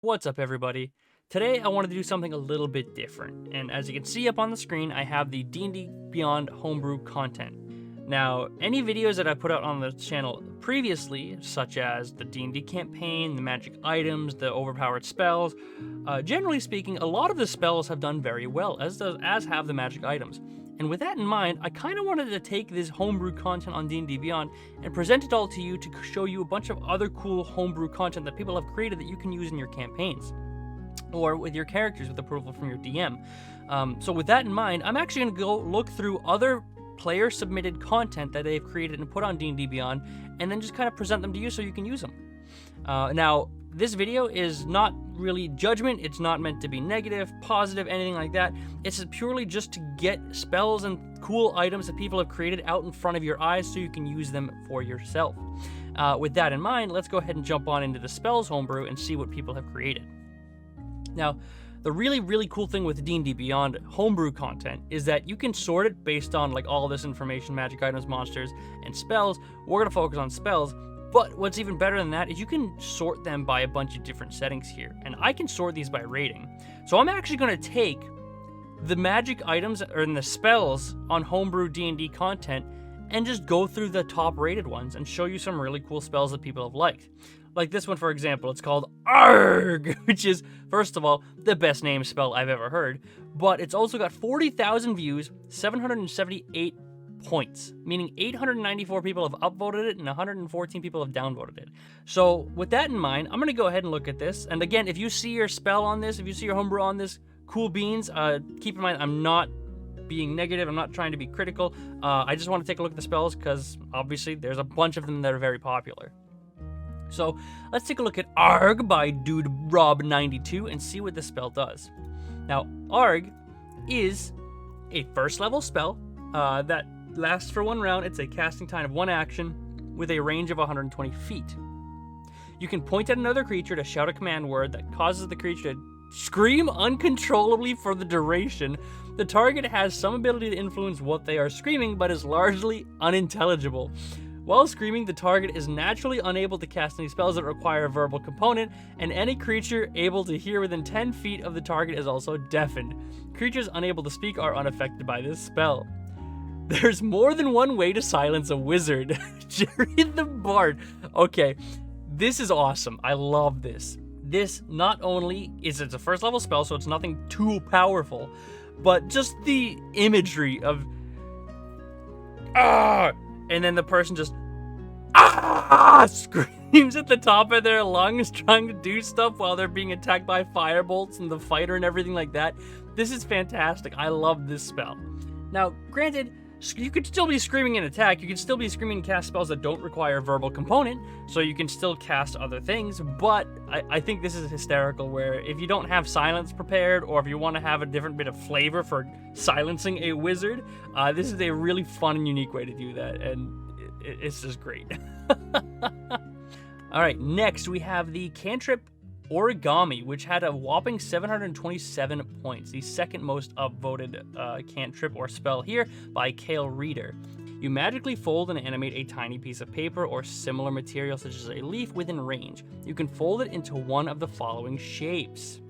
What's up, everybody? Today I wanted to do something a little bit different, and as you can see up on the screen, I have the D&DBeyond homebrew content. Now, any videos that I put out on the channel previously, such as the D&D campaign, the magic items, the overpowered spells, generally speaking, a lot of the spells have done very well, as have the magic items. And with that in mind, I kind of wanted to take this homebrew content on D&D Beyond and present it all to you to show you a bunch of other cool homebrew content that people have created that you can use in your campaigns or with your characters with approval from your DM. So with that in mind, I'm actually going to go look through other player-submitted content that they've created and put on D&D Beyond, and then just kind of present them to you so you can use them. Now, this video is not really judgment. It's not meant to be negative, positive, anything like that. It's purely just to get spells and cool items that people have created out in front of your eyes so you can use them for yourself. With that in mind, let's go ahead and jump on into the spells homebrew and see what people have created. Now, the really cool thing with D&D Beyond homebrew content is that you can sort it based on like all this information, magic items, monsters, and spells. We're going to focus on spells. But what's even better than that is you can sort them by a bunch of different settings here. And I can sort these by rating. So I'm actually going to take the magic items or the spells on homebrew D&D content and just go through the top rated ones and show you some really cool spells that people have liked. Like this one, for example, it's called ARG, which is, first of all, the best name spell I've ever heard. But it's also got 40,000 views, 778 points, meaning 894 people have upvoted it and 114 people have downvoted it. So with that in mind, I'm going to go ahead and look at this. And again, if you see your spell on this, if you see your homebrew on this, cool beans. Keep in mind, I'm not being negative. I'm not trying to be critical. I just want to take a look at the spells because obviously there's a bunch of them that are very popular. So let's take a look at ARG by Dude Rob 92 and see what the spell does. Now, ARG is a first level spell that lasts for one round. It's a casting time of one action with a range of 120 feet. You can point at another creature to shout a command word that causes the creature to scream uncontrollably for the duration. The target has some ability to influence what they are screaming, but is largely unintelligible. While screaming, the target is naturally unable to cast any spells that require a verbal component, and any creature able to hear within 10 feet of the target is also deafened. Creatures unable to speak are unaffected by this spell. There's more than one way to silence a wizard. Jerry the Bard. Okay, this is awesome. I love this. This not only is it's a first level spell, so it's nothing too powerful, but just the imagery of and then the person just screams at the top of their lungs trying to do stuff while they're being attacked by firebolts and the fighter and everything like that. This is fantastic. I love this spell. Now, granted, you could still be screaming and attack. You could still be screaming and cast spells that don't require a verbal component, so you can still cast other things, but I think this is hysterical where if you don't have silence prepared, or if you want to have a different bit of flavor for silencing a wizard, this is a really fun and unique way to do that, and it's just great. Alright, next we have the Kantrip Origami, which had a whopping 727 points, the second most upvoted cantrip or spell here by Kale Reader. You magically fold and animate a tiny piece of paper or similar material such as a leaf within range. You can fold it into one of the following shapes.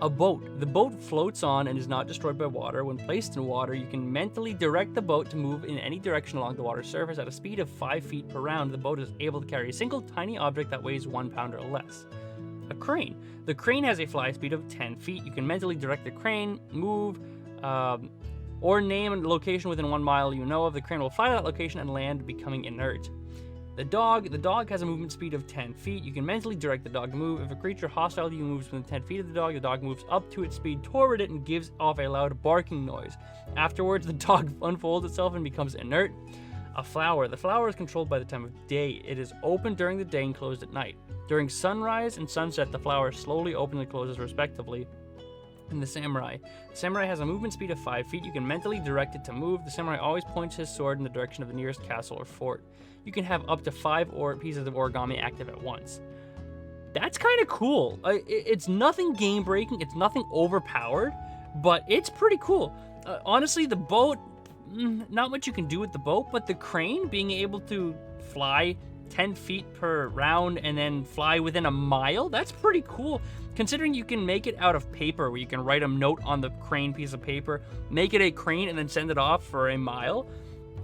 A boat. The boat floats on and is not destroyed by water. When placed in water, you can mentally direct the boat to move in any direction along the water's surface at a speed of 5 feet per round. The boat is able to carry a single tiny object that weighs 1 pound or less. A crane. The crane has a fly speed of 10 feet. You can mentally direct the crane, move, or name a location within 1 mile you know of. The crane will fly to that location and land, becoming inert. The dog has a movement speed of 10 feet. You can mentally direct the dog to move. If a creature hostile to you moves within 10 feet of the dog moves up to its speed toward it and gives off a loud barking noise. Afterwards, the dog unfolds itself and becomes inert. A flower. The flower is controlled by the time of day. It is open during the day and closed at night. During sunrise and sunset, the flower slowly opens and closes respectively. And the samurai. The samurai has a movement speed of 5 feet. You can mentally direct it to move. The samurai always points his sword in the direction of the nearest castle or fort. You can have up to 5 pieces of origami active at once. That's kind of cool. It's nothing game-breaking. It's nothing overpowered, but it's pretty cool. Honestly, the boat, not much you can do with the boat, but the crane being able to fly 10 feet per round and then fly within a mile. That's pretty cool, considering you can make it out of paper, where you can write a note on the crane piece of paper, make it a crane, and then send it off for a mile.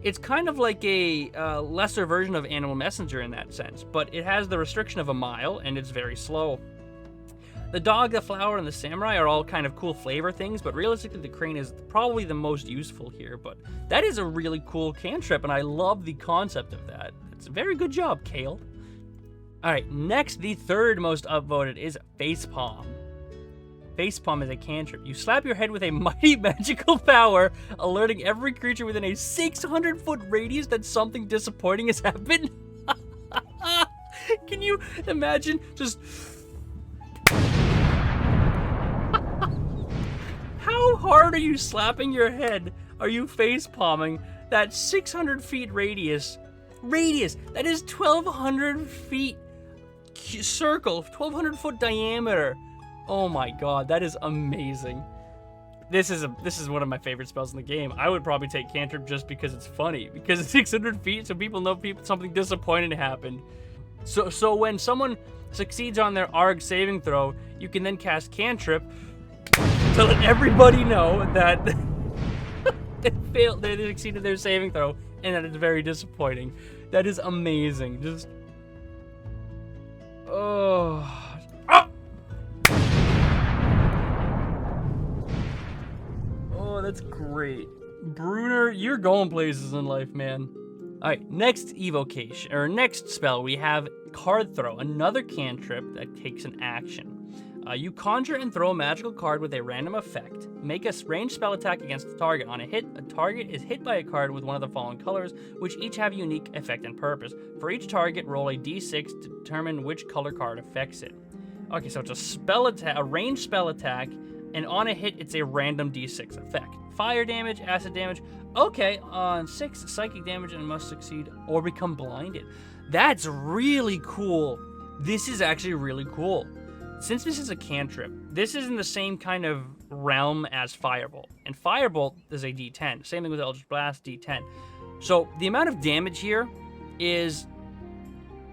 It's kind of like a lesser version of Animal Messenger in that sense, but it has the restriction of a mile, and it's very slow. The dog, the flower, and the samurai are all kind of cool flavor things, but realistically the crane is probably the most useful here. But that is a really cool cantrip, and I love the concept of that. It's a very good job, Kale. Alright, next, the third most upvoted is Facepalm. Facepalm is a cantrip. You slap your head with a mighty magical power, alerting every creature within a 600-foot radius that something disappointing has happened. Can you imagine just... How hard are you slapping your head? Are you face palming that 600 feet radius? That is 1,200 feet circle, 1,200 foot diameter. Oh my god, that is amazing. This is one of my favorite spells in the game. I would probably take Cantrip just because it's funny, because it's 600 feet, so people know something disappointing happened. So when someone succeeds on their ARG saving throw, you can then cast Cantrip to let everybody know that they succeeded their saving throw, and that it's very disappointing. That is amazing. Just... Oh... Oh, that's great. Bruner, you're going places in life, man. Alright, next evocation, or next spell, we have Card Throw, another cantrip that takes an action. You conjure and throw a magical card with a random effect. Make a ranged spell attack against the target. On a hit, a target is hit by a card with one of the following colors, which each have a unique effect and purpose. For each target, roll a d6 to determine which color card affects it. Okay, so it's a spell attack, a ranged spell attack, and on a hit, it's a random d6 effect. Fire damage, acid damage. Okay, on 6, psychic damage, and must succeed or become blinded. That's really cool. This is actually really cool. Since this is a cantrip, this is in the same kind of realm as Firebolt. And Firebolt is a d10. Same thing with Eldritch Blast, d10. So the amount of damage here is,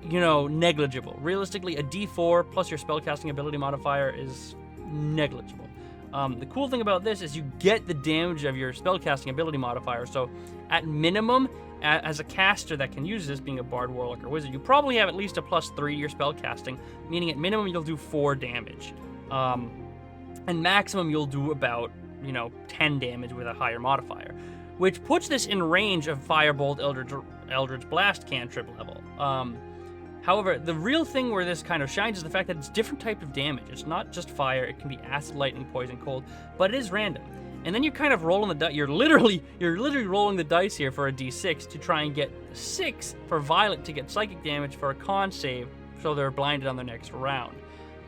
you know, negligible. Realistically, a d4 plus your spellcasting ability modifier is negligible. The cool thing about this is you get the damage of your spellcasting ability modifier. So at minimum, as a caster that can use this, being a bard, warlock, or wizard, you probably have at least a +3 to your spellcasting, meaning at minimum you'll do 4 damage. And maximum you'll do about, 10 damage with a higher modifier, which puts this in range of Firebolt, Eldritch Blast cantrip level. However, the real thing where this kind of shines is the fact that it's different type of damage. It's not just fire, it can be acid, lightning, poison, cold, but it is random. And then you're kind of rolling the dice. You're literally rolling the dice here for a d6 to try and get 6 for Violet to get psychic damage for a con save, so they're blinded on the next round.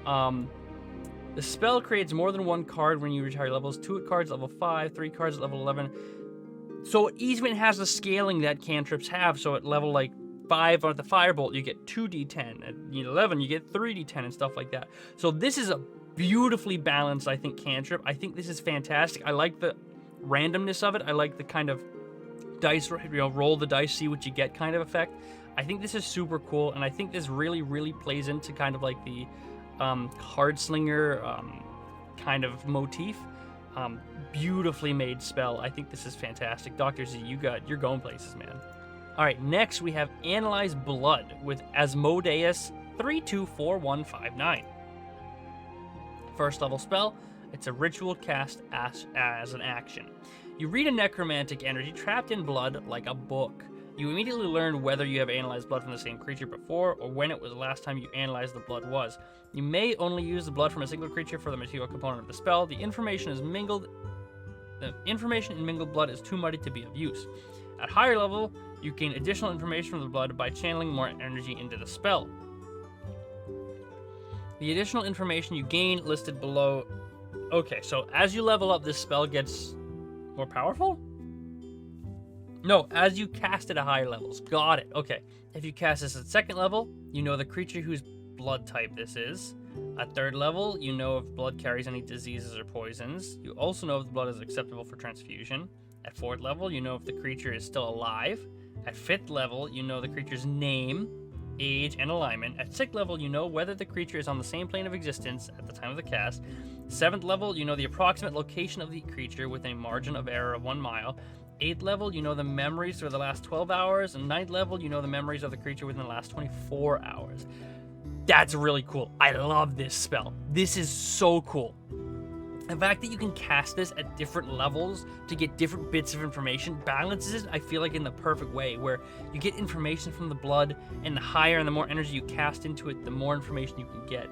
The spell creates more than one card when you reach higher levels. 2 cards level 5, 3 cards at level 11. So it even has the scaling that cantrips have. So at level like 5 on the Firebolt, you get 2d10. At 11, you get 3d10 and stuff like that. So this is a beautifully balanced, I think, cantrip. I think this is fantastic. I like the randomness of it. I like the kind of dice, roll the dice, see what you get kind of effect. I think this is super cool, and I think this really, really plays into kind of like the Hardslinger kind of motif. Beautifully made spell. I think this is fantastic. Dr. Z, you're going places, man. All right, next we have Analyze Blood with Asmodeus 324159. First level spell, it's a ritual cast as an action. You read a necromantic energy trapped in blood like a book. You immediately learn whether you have analyzed blood from the same creature before or when it was the last time you analyzed the blood was. You may only use the blood from a single creature for the material component of the spell. The information in mingled blood is too muddy to be of use. At higher level, you gain additional information from the blood by channeling more energy into the spell. The additional information you gain listed below. Okay, so as you level up, this spell gets more powerful? No, as you cast it at higher levels. Got it. Okay. If you cast this at 2nd level, you know the creature whose blood type this is. At 3rd level, you know if blood carries any diseases or poisons. You also know if the blood is acceptable for transfusion. At 4th level, you know if the creature is still alive. At 5th level, you know the creature's name. age, and alignment. At 6th level, you know whether the creature is on the same plane of existence at the time of the cast. 7th level, you know the approximate location of the creature with a margin of error of 1 mile. 8th level, you know the memories for the last 12 hours. And 9th level, you know the memories of the creature within the last 24 hours. That's really cool. I love this spell. This is so cool. The fact that you can cast this at different levels to get different bits of information balances it, I feel like, in the perfect way, where you get information from the blood, and the higher and the more energy you cast into it, the more information you can get.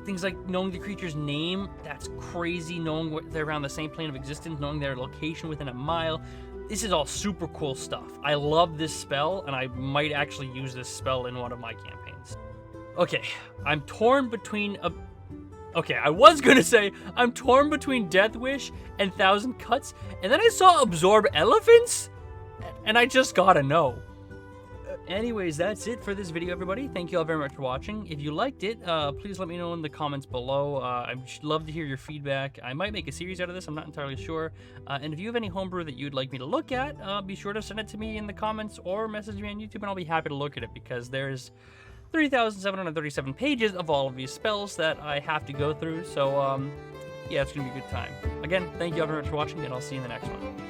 Things like knowing the creature's name, that's crazy. Knowing what they're around the same plane of existence, knowing their location within a mile. This is all super cool stuff. I love this spell, and I might actually use this spell in one of my campaigns. Okay, I'm torn between I was gonna say I'm torn between Death Wish and Thousand Cuts, and then I saw Absorb Elephants, and I just gotta know. Anyways, that's it for this video, everybody. Thank you all very much for watching. If you liked it, please let me know in the comments below. I'd love to hear your feedback. I might make a series out of this, I'm not entirely sure. And if you have any homebrew that you'd like me to look at, be sure to send it to me in the comments or message me on YouTube, and I'll be happy to look at it, because there's 3,737 pages of all of these spells that I have to go through, so yeah, it's gonna be a good time. Again, thank you all very much for watching, and I'll see you in the next one.